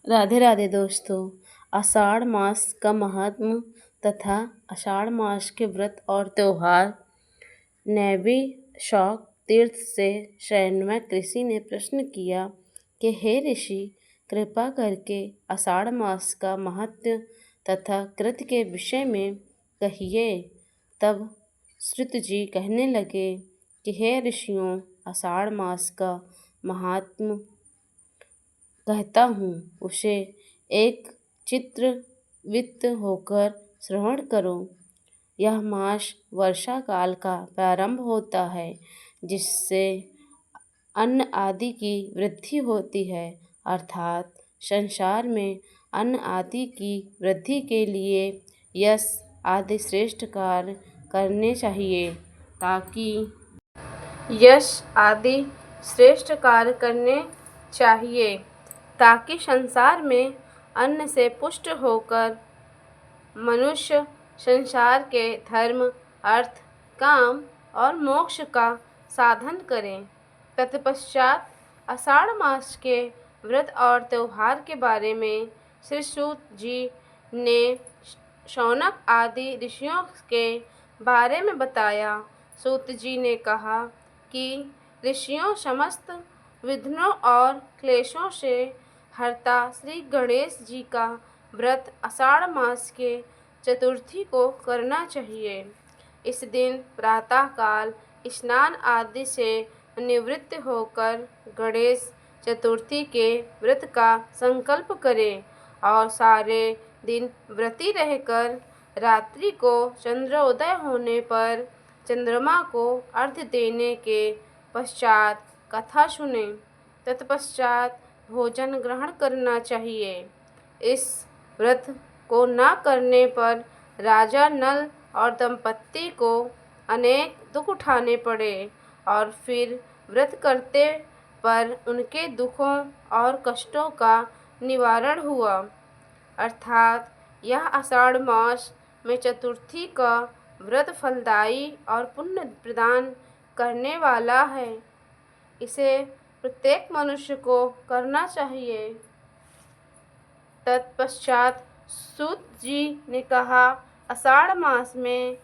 राधे राधे दोस्तों। आषाढ़ मास का महात्म तथा आषाढ़ मास के व्रत और त्योहार। नैवी शौक तीर्थ से शरणमय ऋषि ने प्रश्न किया कि हे ऋषि, कृपा करके आषाढ़ मास का महत्व तथा कृत के विषय में कहिए। तब श्रुत जी कहने लगे कि हे ऋषियों, आषाढ़ मास का महात्म कहता हूँ, उसे एक चित्रवित्त होकर श्रवण करो। यह मास वर्षा काल का प्रारंभ होता है, जिससे अन्न आदि की वृद्धि होती है, अर्थात संसार में अन्न आदि की वृद्धि के लिए यश आदि श्रेष्ठ कार्य करने चाहिए, ताकि संसार में अन्न से पुष्ट होकर मनुष्य संसार के धर्म, अर्थ, काम और मोक्ष का साधन करें। तत्पश्चात आषाढ़ मास के व्रत और त्योहार के बारे में श्री सूत जी ने शौनक आदि ऋषियों के बारे में बताया। सूत जी ने कहा कि ऋषियों समस्त विघ्नों और क्लेशों से हरता श्री गणेश जी का व्रत आषाढ़ मास के चतुर्थी को करना चाहिए। इस दिन प्रातः काल स्नान आदि से निवृत्त होकर गणेश चतुर्थी के व्रत का संकल्प करें और सारे दिन व्रती रहकर रात्रि को चंद्रोदय होने पर चंद्रमा को अर्घ्य देने के पश्चात कथा सुने। तत्पश्चात भोजन ग्रहण करना चाहिए। इस व्रत को न करने पर राजा नल और दंपत्ति को अनेक दुख उठाने पड़े और फिर व्रत करते पर उनके दुखों और कष्टों का निवारण हुआ। अर्थात यह आषाढ़ मास में चतुर्थी का व्रत फलदायी और पुण्य प्रदान करने वाला है। इसे प्रत्येक मनुष्य को करना चाहिए। तत्पश्चात सूत जी ने कहा, आषाढ़ मास में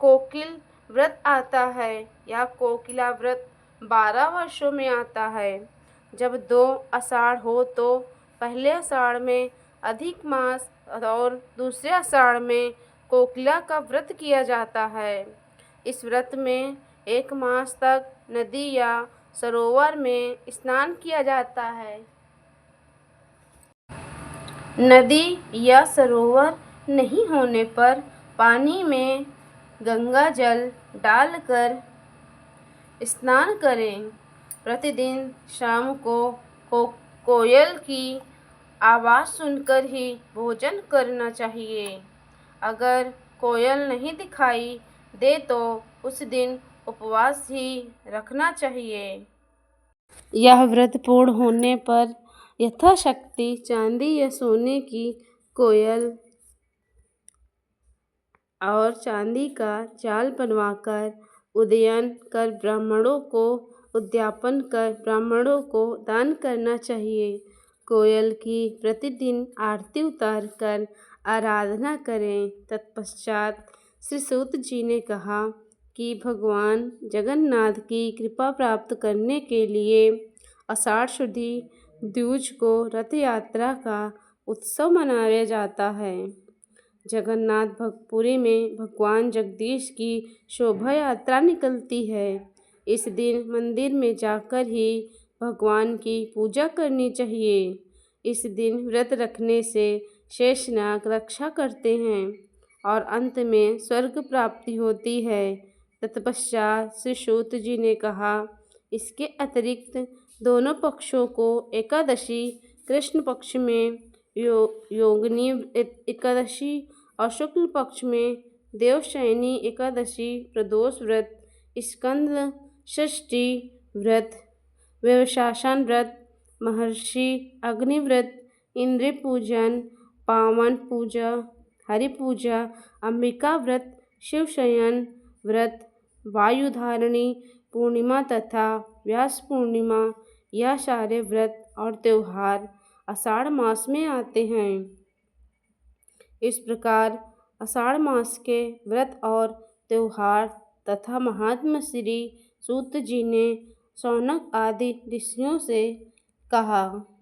कोकिल व्रत आता है। यह कोकिला व्रत 12 वर्षों में आता है। जब 2 आषाढ़ हो तो पहले आषाढ़ में अधिक मास और दूसरे आषाढ़ में कोकिला का व्रत किया जाता है। इस व्रत में 1 मास तक नदी या सरोवर में स्नान किया जाता है। नदी या सरोवर नहीं होने पर पानी में गंगा जल डालकर स्नान करें। प्रतिदिन शाम को कोयल की आवाज़ सुनकर ही भोजन करना चाहिए। अगर कोयल नहीं दिखाई दे तो उस दिन उपवास ही रखना चाहिए। यह व्रत पूर्ण होने पर यथाशक्ति चांदी या सोने की कोयल और चांदी का जाल बनवाकर उदयन कर ब्राह्मणों को दान करना चाहिए। कोयल की प्रतिदिन आरती उतार कर आराधना करें। तत्पश्चात श्री सूत जी ने कहा कि भगवान जगन्नाथ की कृपा प्राप्त करने के लिए आषाढ़ शुद्धि द्विज को रथ यात्रा का उत्सव मनाया जाता है। जगन्नाथपुरी में भगवान जगदीश की शोभा यात्रा निकलती है। इस दिन मंदिर में जाकर ही भगवान की पूजा करनी चाहिए। इस दिन व्रत रखने से शेषनाग रक्षा करते हैं और अंत में स्वर्ग प्राप्ति होती है। तत्पश्चात श्री सूत जी ने कहा, इसके अतिरिक्त दोनों पक्षों को एकादशी, कृष्ण पक्ष में योगिनी एकादशी और शुक्ल पक्ष में देवशयनी एकादशी, प्रदोष व्रत, स्कंद षष्ठी व्रत, व्यवसासन व्रत, महर्षि अग्नि व्रत, इंद्र पूजन, पावन पूजा, हरि पूजा, अंबिका व्रत, शिवशयन व्रत, वायुधारणी पूर्णिमा तथा व्यास पूर्णिमा, यह सारे व्रत और त्योहार आषाढ़ मास में आते हैं। इस प्रकार आषाढ़ मास के व्रत और त्योहार तथा महात्म श्री सूत जी ने शौनक आदि ऋषियों से कहा।